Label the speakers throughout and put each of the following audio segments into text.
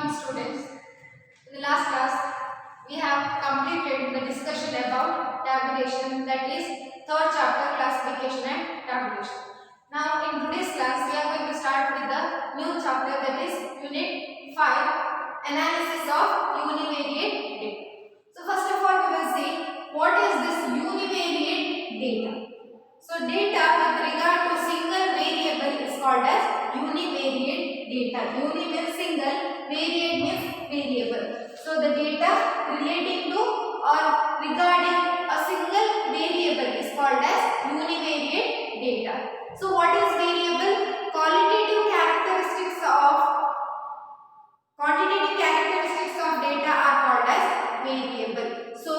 Speaker 1: morning, students. In the last class, we have completed the discussion about tabulation, that is third chapter, classification and tabulation. Now in today's class, we are going to start with the new chapter, that is unit 5, analysis of univariate data. So first of all, we will see what is this univariate data. So data with regard to single variable is called as univariate data. Uni means single, variate means variable. So the data relating to or regarding a single variable is called as univariate data. So what is variable? Quantitative characteristics of data are called as variable. So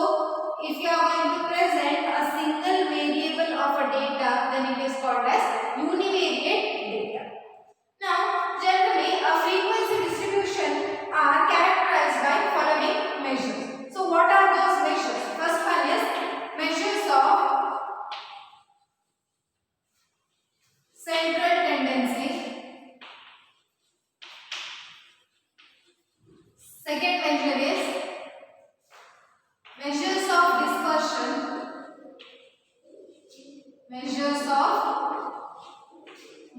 Speaker 1: if you are going to present a single variable of a data, then it is called as univariate data. Now, generally, a frequency distribution are characterized by following measures. So, what are those measures? First one is measures of central tendency. Second measure is measures of dispersion. Measures of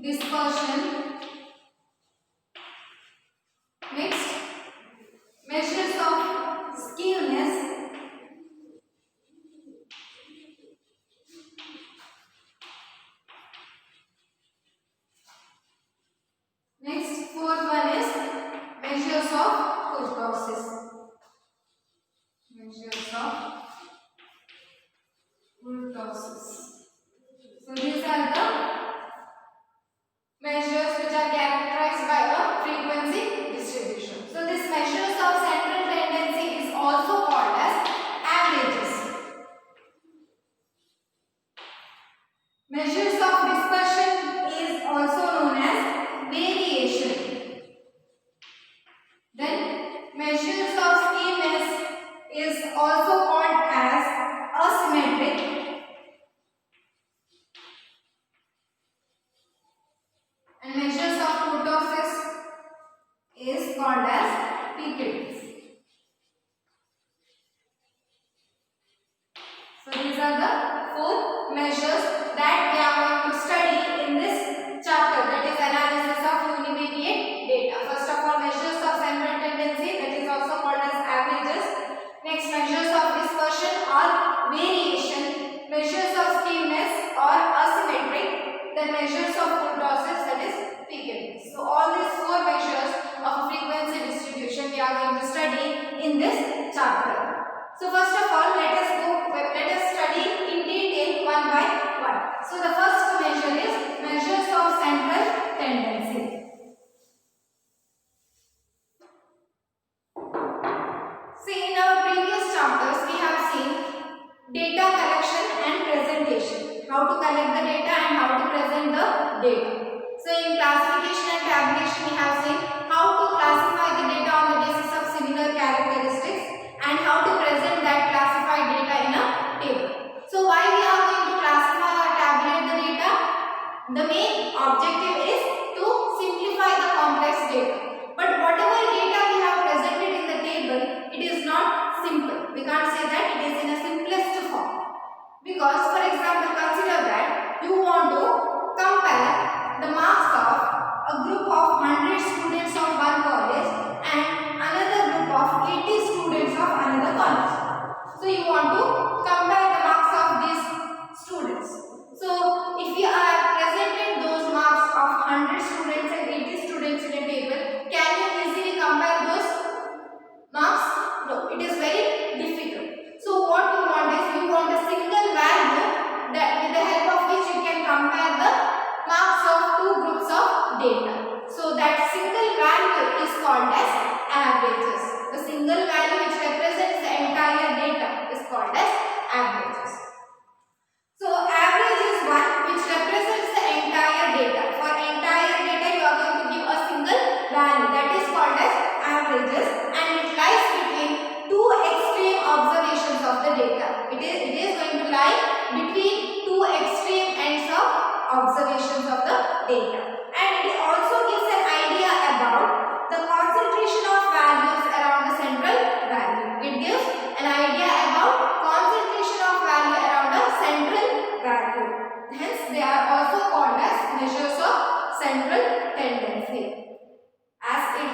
Speaker 1: dispersion. Next, measures of skewness. Next, fourth one is measures of kurtosis. Measures of kurtosis. So these are the measures which are characterized by a frequency distribution. So this measures of central tendency is also called as averages. Measures of dispersion is also known as variation. Then measures of skewness is also called as asymmetric. And measures of kurtosis is called as piquets. So these are the four measures that we are going to study in this chapter, that is analysis of univariate data. First of all, measures of central tendency, that is also called as averages. Next, measures of dispersion or variation. Measures of skewness or asymmetric. Then measures of kurtosis, that is piquets. So all these four measures of frequency distribution we are going to study in this chapter. So first of all, let us study in detail one by one. So the first measure is measures of central tendency. See, in our previous chapters we have seen data collection and presentation. How to collect the data and how to present the data. So in classification and tabulation we have seen how to classify the data on the basis of similar characteristics and how to present that classified data in a table. So why we are going to classify or tabulate the data? The main objective is to simplify the complex data. But whatever data we have presented in the table, it is not simple. We can't say that it is in a simplest form. Because for example, consider that you want to compare the marks of a group of 100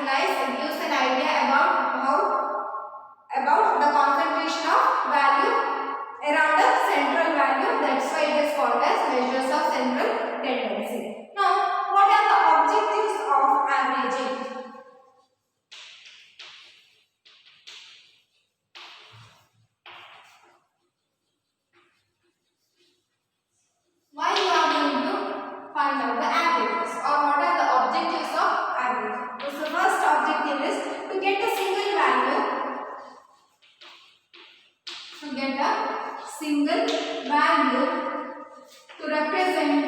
Speaker 1: analyze and gives an idea about the concentration of value around a central value. That's why it is called as measures of central tendency. Now, what are the objectives of averaging? Why you are going to find out the averages, or what are the objectives of averaging? So, the first objective is to get a single value. To get a single value to represent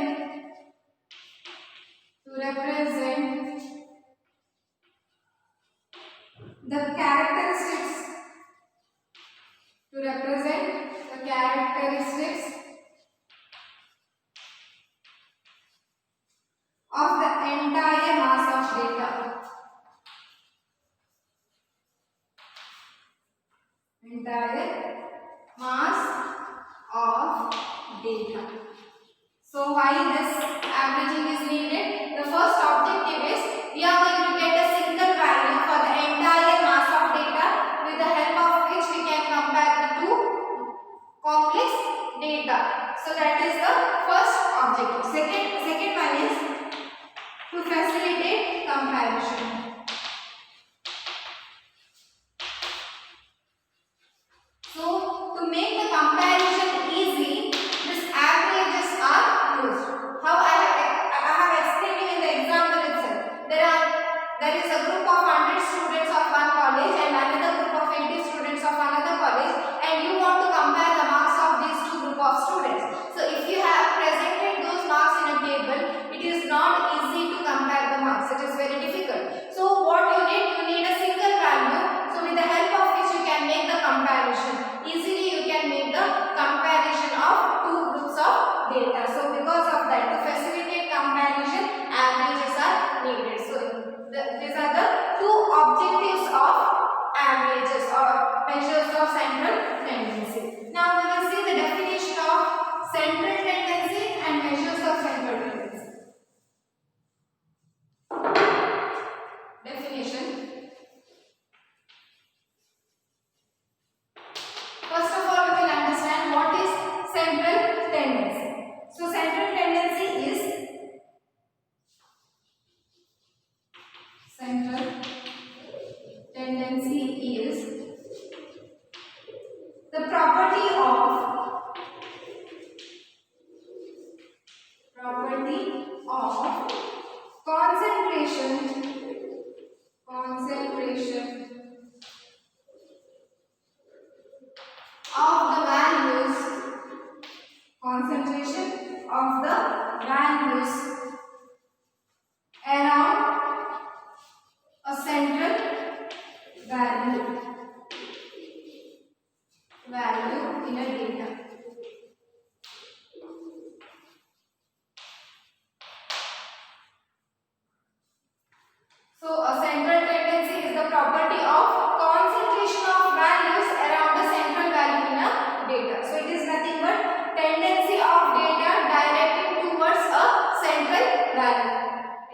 Speaker 1: the characteristics of the entire mass of data. So why this averaging is needed? The first objective is we are going to get a single value for the entire mass of data, with the help of which we can compare the two complex data. So that is the first objective. Second one is to facilitate comparison. So to make the comparison easy, these averages are used. How I have explained you in the example itself. There is a group of 100 students of one college and another group of 80 students of another college, and you want to compare the marks of these two group of students. So if you have presented those marks in a table, it is not easy to compare the marks. It is very difficult. So what you need a single value. So with the help of which you can make the comparison. Easily you can make the comparison of two groups of data. So because of that, to facilitate comparison, averages are needed. So these are the two objectives of averages or measures of central tendency. Now we will see the definition of central tendency and measures of central tendency. Definition. First of all, we will understand what is central tendency. So central tendency is the property of concentration of the values around a central value in a data. So a central tendency is the property of concentration of values around a central value in a data. So it is nothing but tendency of data directing towards a central value.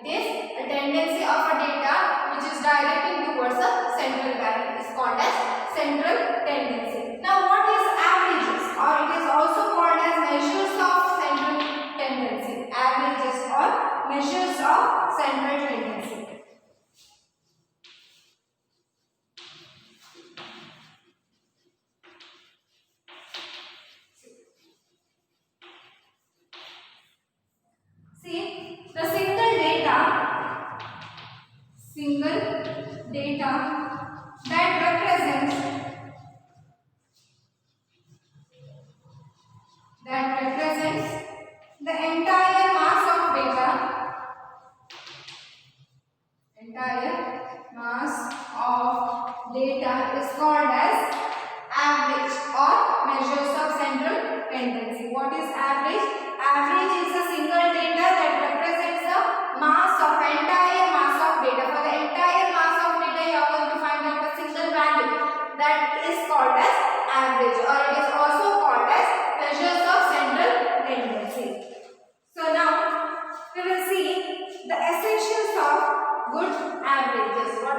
Speaker 1: It is a tendency of a data which is directing towards a central value. It is called as central tendency. Now what is averages, or it is also called as measures of central tendency. Averages or measures of central tendency. See, the single data that represents the entire mass of data is called as average or measures of central tendency. What is average? Average is a single data that represents the entire mass of data. For the entire mass of data, you are going to find out a single value. That is called as average, or it is also called as measures of central tendency. So now we will see the essentials of good averages. What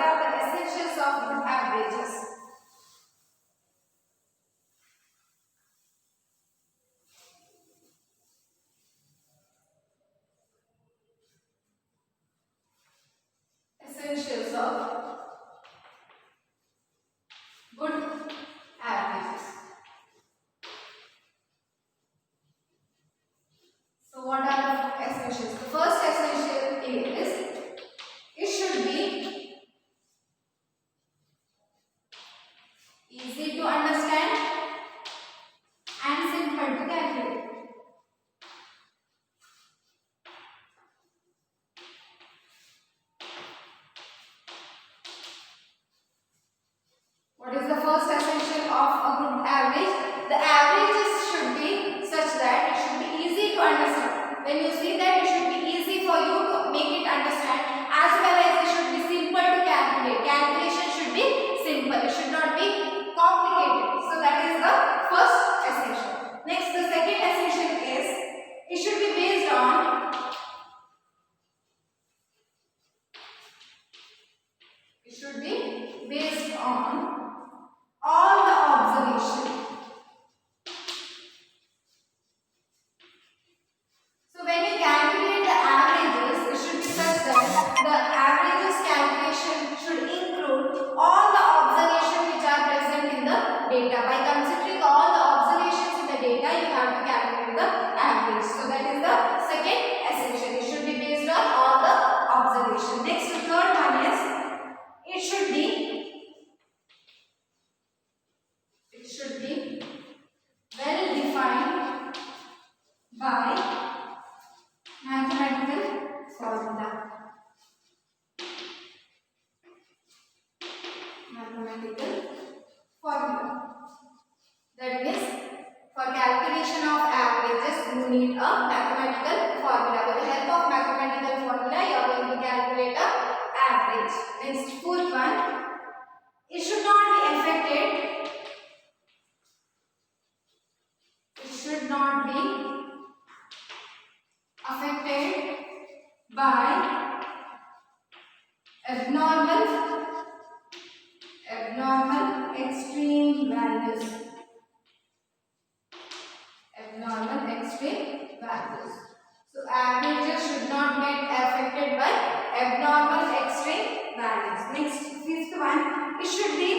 Speaker 1: should be based on all the observation. So when you calculate the averages, it should be such that the averages calculation should include all the observations which are present in the data. By considering all the observations in the data, you have to calculate the average. So that is the second essential. It should be based on all the observation. Next, the third one is it should be well defined by mathematical formula. That means for calculation of averages, you need a mathematical formula. With the help of mathematical formula, you are going to calculate a average. Next, fourth one, it should not be affected. It should not be affected by abnormal extreme values. Abnormal extreme values. So averages should not get affected by abnormal extreme values. Next, fifth one, it should be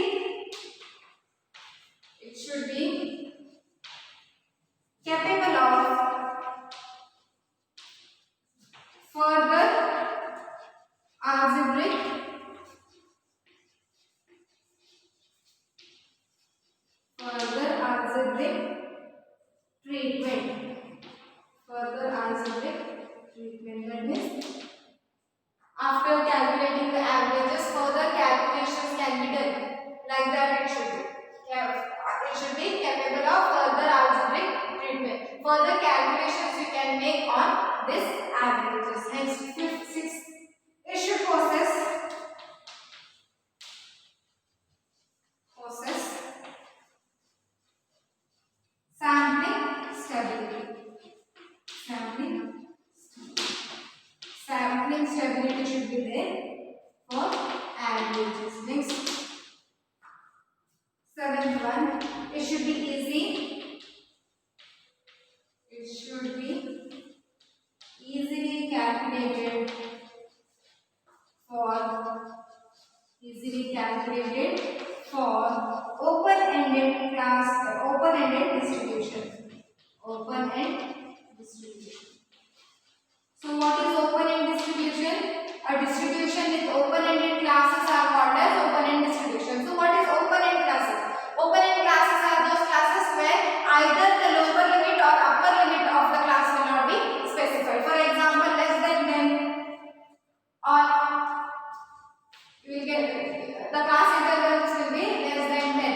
Speaker 1: capable of further algebraic treatment. That means after calculating the averages, further calculations can be done. Like that it should be. It should be capable of further algebraic treatment. Further calculations you can make on this averages. Next, fifth, sixth, it should possess sampling stability. Sampling stability should be there for averages. Next, seventh one, it should be easy. It should be easily calculated for open-ended distribution. Open-end distribution. So what is open-end distribution? A distribution with open-ended classes are called as open-end distribution. So what is open-end classes? Open-end classes are those classes where either the lower limit or upper limit of the class will not be specified. For example, less than 10, or you will get the class intervals will be less than 10,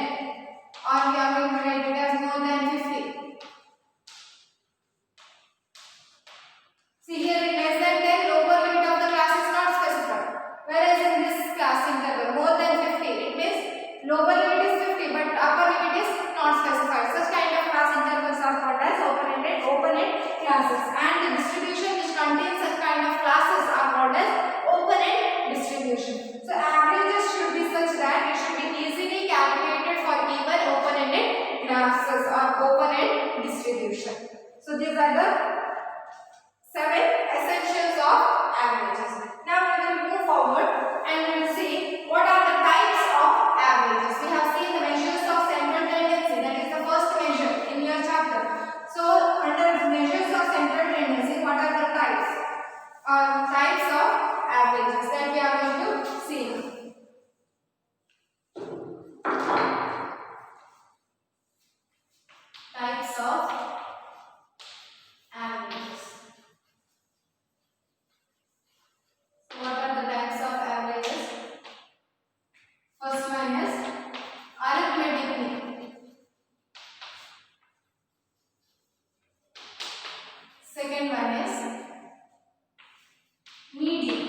Speaker 1: or we are going to write it as more than 50. See here, in less than 10, lower limit of the class is not specified. Whereas in this class interval, more than 50, it means lower limit is 50, but upper limit is not specified. Such kind of class intervals are called as open-ended classes. And the distribution which contains such kind of classes are called as open-end distribution. So averages should be such that it should be easily calculated for even open-ended classes or open-end distribution. So these are the 7 essentials of averages. Now we will move forward and we will see what are the types of averages. We have seen the measures of central tendency, that is the first measure in your chapter. So under measures of central tendency, what are the types of averages that we are going to see. Types of averages. What are the types of averages? First one is arithmetic mean. Second one is median.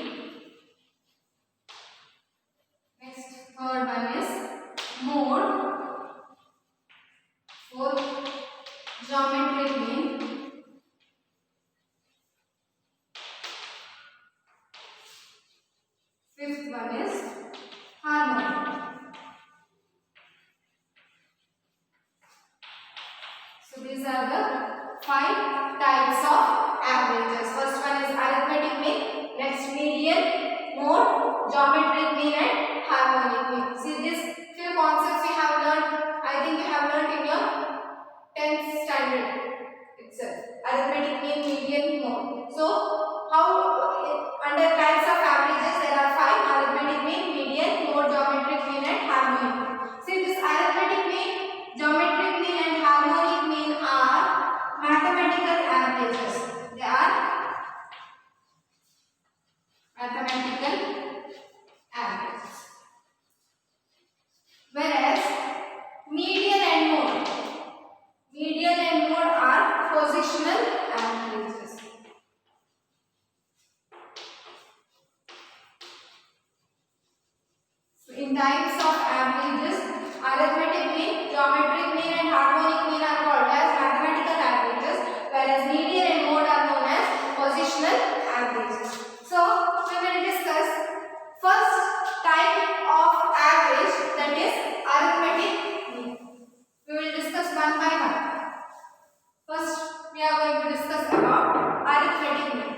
Speaker 1: Next, third one is mode. Fourth, geometric mean. Fifth one is are the 5 types of averages. First one is arithmetic mean, next median, mode, geometric mean and harmonic mean. See these few concepts we have learned, I think you have learned in your 10th standard itself. Arithmetic mean, median, mode. So how under types of averages there are 5: arithmetic mean, median, mode, geometric mean and harmonic mean. See this arithmetic mean, geometric mean and harmonic mean are mathematical averages. They are mathematical averages. Whereas median and mode are positional averages. So in types of averages, arithmetic mean, geometric mean and harmonic mean are called as mathematical averages, whereas median and mode are known as positional averages. So we will discuss first type of average, that is arithmetic mean. We will discuss one by one. First we are going to discuss about arithmetic mean.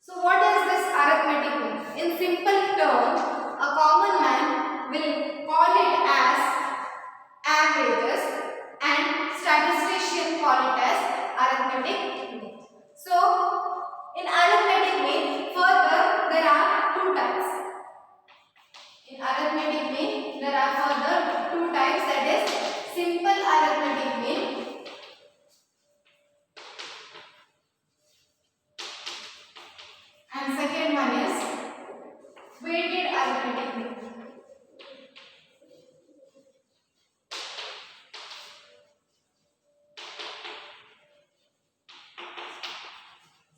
Speaker 1: So what is this arithmetic mean? In simple terms, a common man will call it as averages and statistician call it as arithmetic mean. So in arithmetic mean, further there are two types. In arithmetic mean there are further two types, that is simple arithmetic mean and second one is weighted arithmetic mean.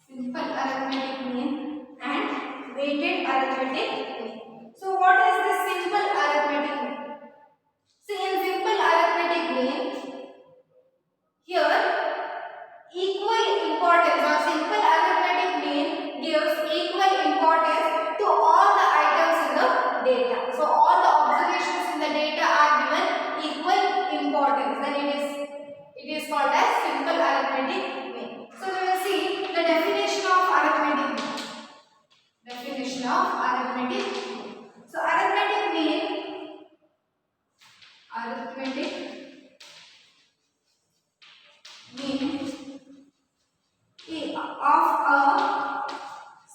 Speaker 1: Simple arithmetic mean and weighted arithmetic mean. So what is this simple arithmetic mean? See in simple arithmetic mean, here equal importance or simple arithmetic mean gives equal importance to all the items in the data. So all the observations in the data are given equal importance. Then it is called as simple arithmetic mean. So we will see the definition of arithmetic mean. Definition of arithmetic mean. So arithmetic mean of a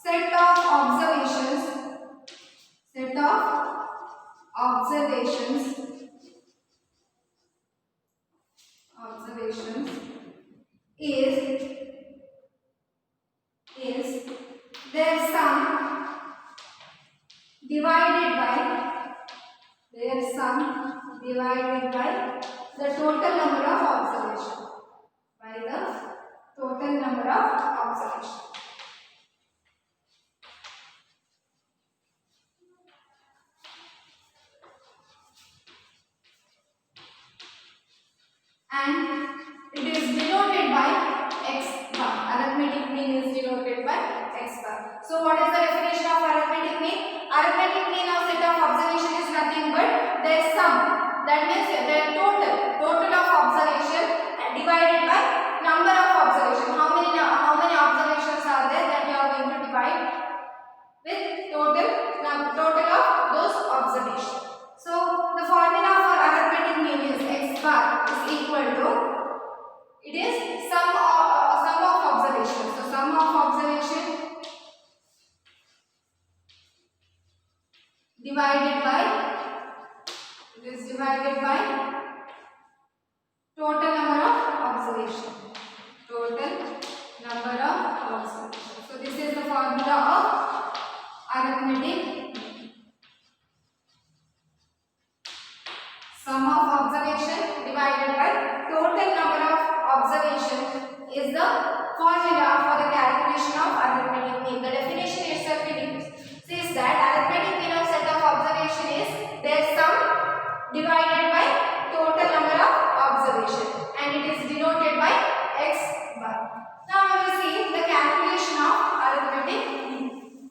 Speaker 1: set of observations is their sum divided by the total number of observations. And it is denoted by x bar. Arithmetic mean is denoted by x bar. So what is the definition of arithmetic mean? Arithmetic mean of set of observation is nothing but their sum. That means their total of observation divided by number of observation. How many observations are there that you are going to divide with total of those observations. So the formula for arithmetic mean is x bar is equal to, it is sum of observation. So sum of observation divided by total number of observation. So this is the formula of arithmetic. Sum of observation divided by total number of observation is the formula for the calculation of arithmetic mean. The definition itself says that arithmetic mean of set of observation is their sum divided by total number of observation, and it is denoted by x bar. Now we will see the calculation of arithmetic mean.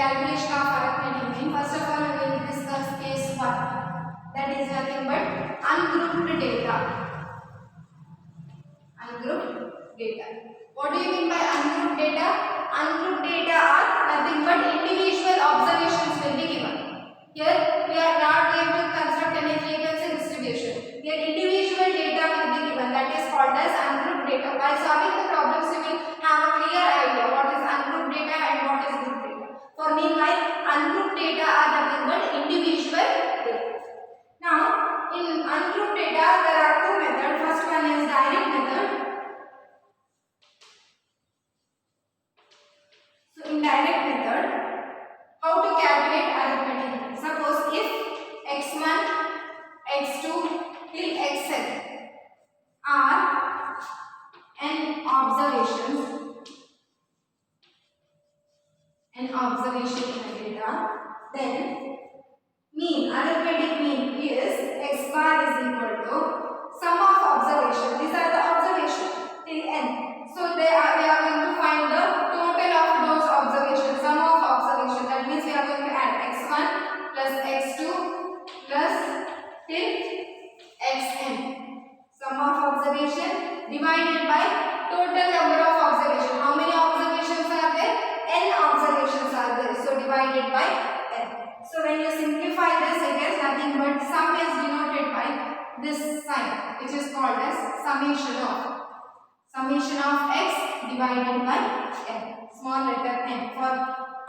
Speaker 1: calculation of arithmetic mean. First of all, we will discuss case 1. That is nothing but ungrouped data. Ungrouped data. What do you mean by ungrouped data? Ungrouped data are nothing but individual observations will be given. Here we are not going to construct any frequency distribution. Here individual data will be given. That is called as ungrouped data. By solving the problems, you will have a clear idea what is ungrouped data and what is grouped data. For meanwhile, ungrouped data are nothing but individual data. Now, in ungrouped data, there are two methods. First one is direct method. So, in direct method, how to calculate arithmetic? Suppose if x1, x2 till xn are n observation in the data, then mean, arithmetic mean is x bar is equal to sum of observation. These are the observation till n. So we are going to find the total of those observations, sum of observation. That means we are going to add x1 plus x2 plus till xn. Sum of observation divided by total number of observation. How many observations are there? N observations are there. So divided by n. So when you simplify this, it is nothing but sum is denoted by this sign, which is called as summation of x divided by n. Small letter n. For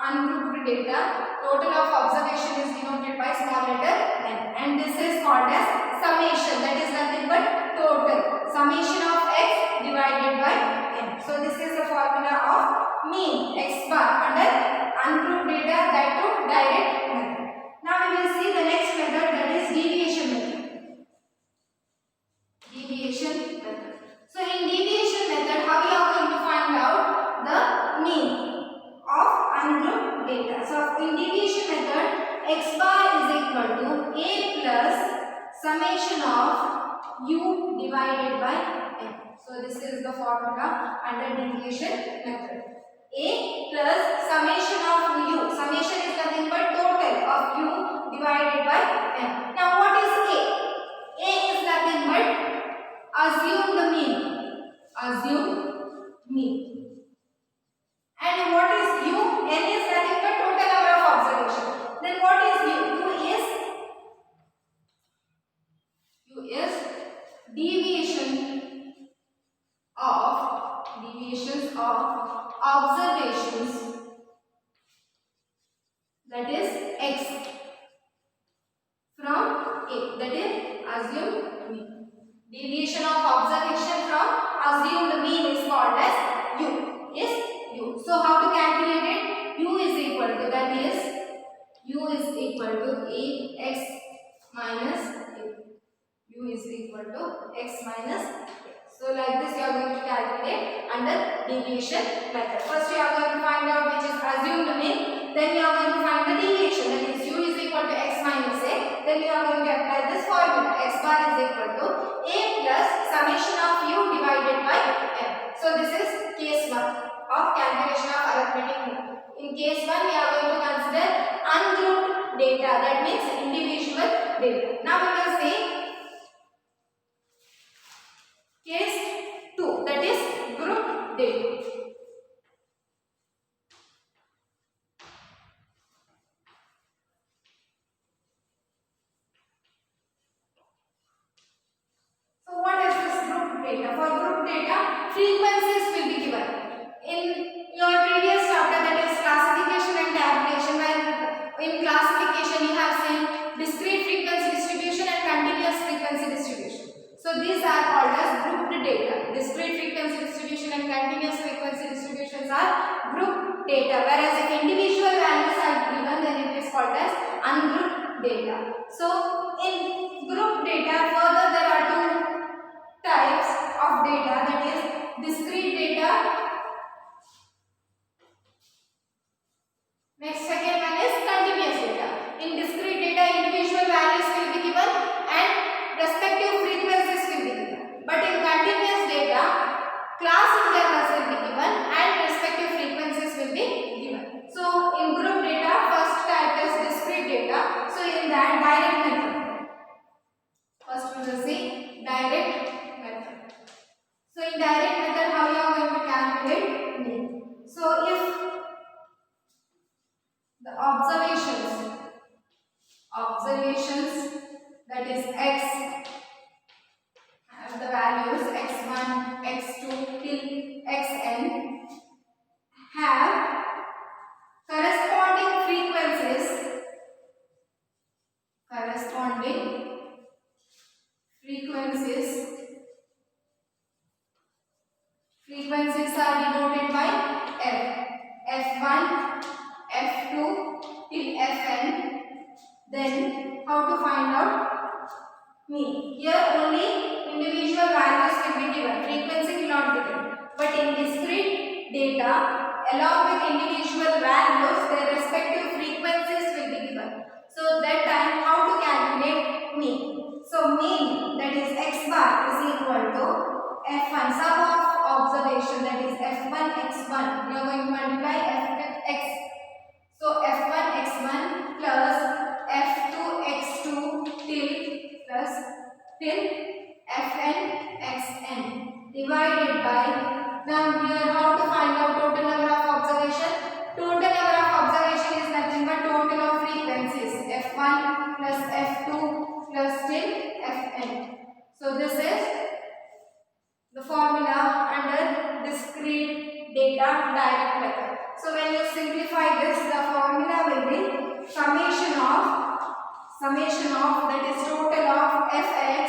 Speaker 1: ungrouped data, total of observation is denoted by small letter n, and this is called as summation. That is nothing but total. Summation of x divided by n. So this is the formula of mean x bar under ungrouped data, that too direct method. Now we will see the next method, that is deviation method. Deviation method. So in deviation method, how we are going to find out the mean of ungrouped data? So in deviation method, x bar is equal to a plus summation of u divided by n. So this is the formula under deviation method. A plus summation of u. Summation is nothing but total of u divided by n. Now what is A? A is nothing but assume the mean. Assume mean. And what is u? N is nothing but total number of observation. Then what is u? U is deviations of observations, that is x from A, that is assumed mean. Deviation of observation from assumed mean is called as u. Is u. So how to calculate it? U is equal to, that is u is equal to a x minus a. U is equal to x minus a. So like this you are going to calculate under deviation method. First you are going to find out which is assumed mean, then you are going to find the deviation, that is u is equal to x minus a. Then you are going to apply this formula, x bar is equal to a plus summation of u divided by n. So this is case 1 of calculation of arithmetic mean. In case 1 we are going to consider ungrouped data, that means individual data. Now we will see case 2, that is group data. So what is this group data? For group data, frequencies will be given. In your previous chapter, that is classification and tabulation, where in classification you have seen discrete frequency distribution and continuous frequency distribution. So these are called as grouped data. Discrete frequency distribution and continuous frequency distributions are grouped data, whereas if individual values are given, then it is called as ungrouped data. So in grouped data, further there are two types of data, that is discrete data. Next, second one is continuous data. In discrete data, individual values will be given and respective frequencies will be given. But in continuous data, class intervals will be given and respective frequencies will be given. So in group data, the observations that is x have the values x1, x2 till xn have corresponding frequencies are denoted by f, f1, f2 till fn. Then how to find out mean? Here only individual values will be given, frequency will not be given, but in discrete data along with individual values their respective frequencies will be given. So that time how to calculate mean? So mean, that is x bar, is equal to f1, sum of observation, that is f1 x1, we are going to multiply f with x. So f1 x1 plus f2 x2 till fn xn divided by, now here how to find out total number of observation? Total number of observation is nothing but total of frequencies, f1 plus f2 plus till fn. So this is the formula under discrete data direct method. So when you simplify this, the formula will be summation of that is total of fx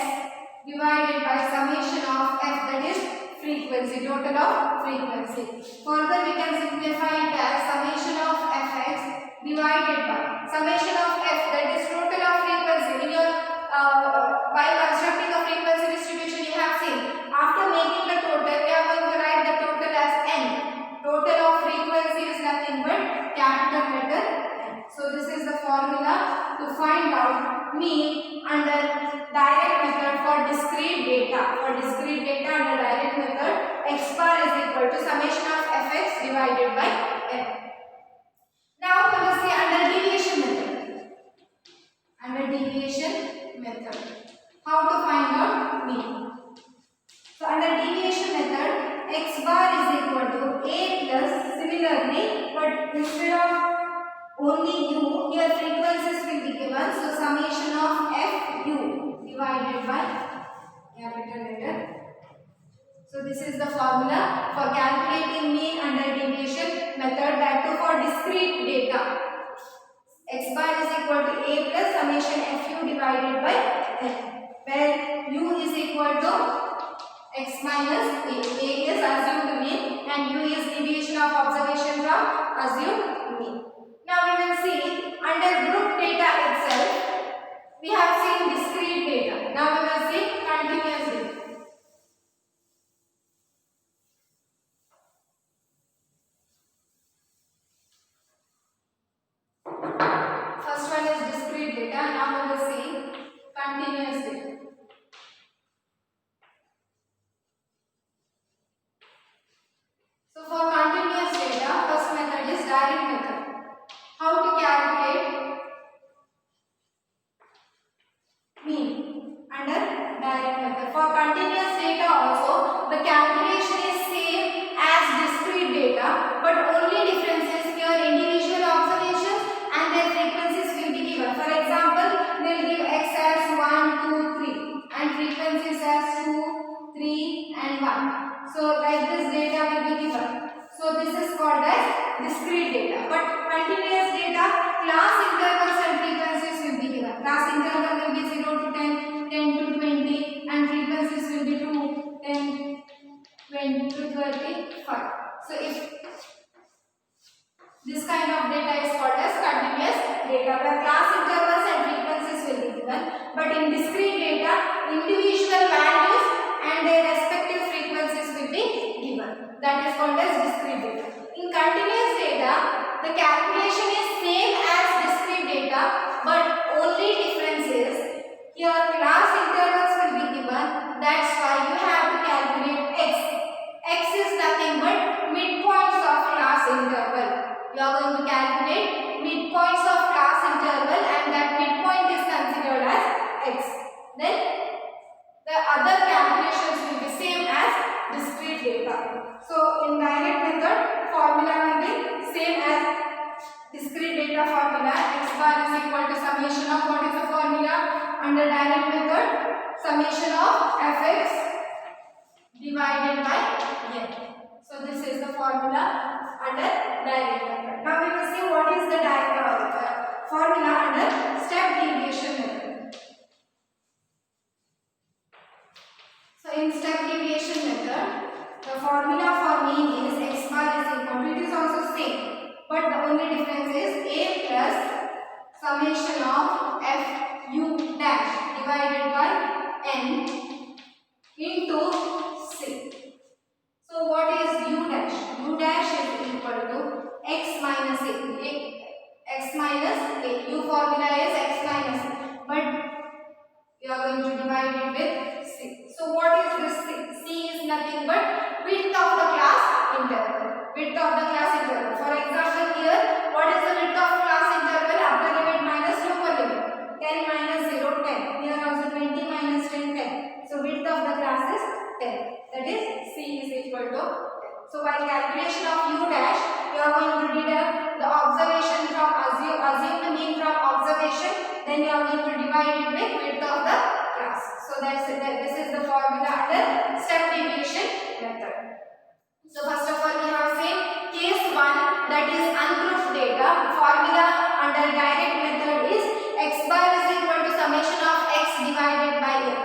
Speaker 1: divided by summation of f, that is frequency, total of frequency. Further we can simplify it as summation of fx divided by summation of f, that is total of frequency. In your while constructing a frequency distribution you have seen, after making the total we are going to write the total as n. Total of frequency is nothing but capital letter n. So this is the formula to find out mean under direct method for discrete data. For discrete data under direct method, x bar is equal to summation of fx divided by n. Now let us see under deviation method. How to find out mean? So under deviation method, x bar is equal to a plus, similarly, but instead of only u, here frequencies will be given. So summation of fu divided by capital letter. So this is the formula for calculating mean under deviation method, that too for discrete data. X bar is equal to a plus summation fu divided by n, where u is equal to x minus a. A is assumed mean and u is deviation of observation from assumed mean. Now we will see under group data itself, we have seen discrete data. Now we will see continuous data. First one is discrete data. Now we will see continuous data. So for continuous data, first method is direct method. How to calculate mean under direct method? For continuous data also, the calculation is same as discrete data, but only difference is here individual observations and their frequencies will be given. For example, they will give x as 1, 2, 3 and frequencies as 2, 3 and 1. So like this data will be given. So this is called as discrete data. But continuous data, class intervals and frequencies will be given. Class interval will be 0 to 10, 10 to 20 and frequencies will be 2, 10, 20 to 35. So if this kind of data is called as continuous data, where class intervals and frequencies will be given. But in discrete data, individual values and their respective frequencies will be given. That is called as discrete data. In continuous data, the calculation is same as discrete data, but only difference is here class intervals will be given. That's why you have to calculate x. X is nothing but midpoints of class interval. You are going to calculate midpoints of class interval and that midpoint is considered as x. Then the other calculations will be same as discrete data. So in direct method, formula will be same as discrete data Under direct method, summation of fx divided by n. So this is the formula under direct method. Now we will see what is the formula under step deviation method. So in step deviation method, the formula for mean is x bar is equal to, it is also same, but the only difference is a plus summation of f u dash divided by n into c. So what is u dash? U dash is equal to x minus a. X minus a. U formula is x minus a, but you are going to divide it with c. So what is this c? C is nothing but width of the class interval. Width of the class interval. For example, here, what is the width of class interval? Upper limit minus lower limit. 10 minus 0, 10. Here also 20 minus 10, 10. So width of the class is 10. That is c is equal to 10. So while calculation of u dash, you are going to deduct the observation from assume the mean from observation. Then you are going to divide it with width of the class. So that's it. This is the formula under step deviation method. So first of all, we have seen case 1, that is ungrouped data. Formula under direct method is x bar is equal to summation of x divided by n.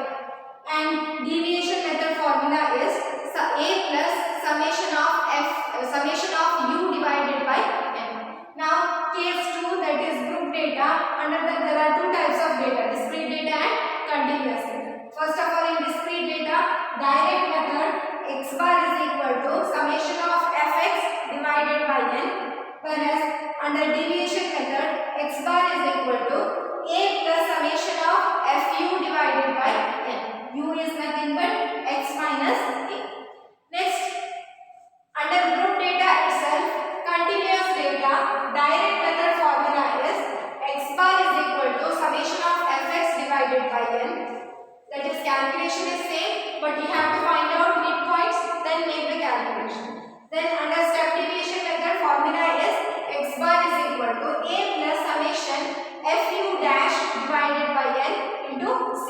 Speaker 1: And deviation method formula is a plus summation of u divided by n. Now case 2, that is group data. Under that there are two types of data, discrete data and continuous data. First of all, in discrete data, direct method, x bar is equal to summation of fx divided by n, whereas under deviation method, x bar is equal to a plus summation of fu divided by n. U is nothing but x minus a. Next, under group data itself, continuous data, direct method formula is x bar is equal to summation of fx divided by n. That is, calculation is same, but you have to find out midpoints, then make the calculation. Then under step deviation method, formula is x bar is equal to a plus summation fu dash divided by n into c.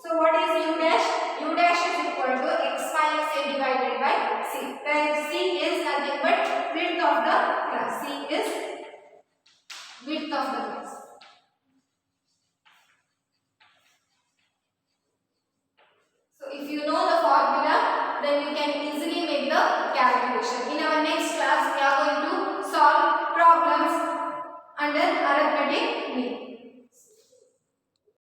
Speaker 1: So what is u dash? U dash is equal to x minus a divided by c, where c is nothing but width of the class. C is width of the class. So if you know the formula, then you can easily make the calculation. In our next class, we are going to solve problems under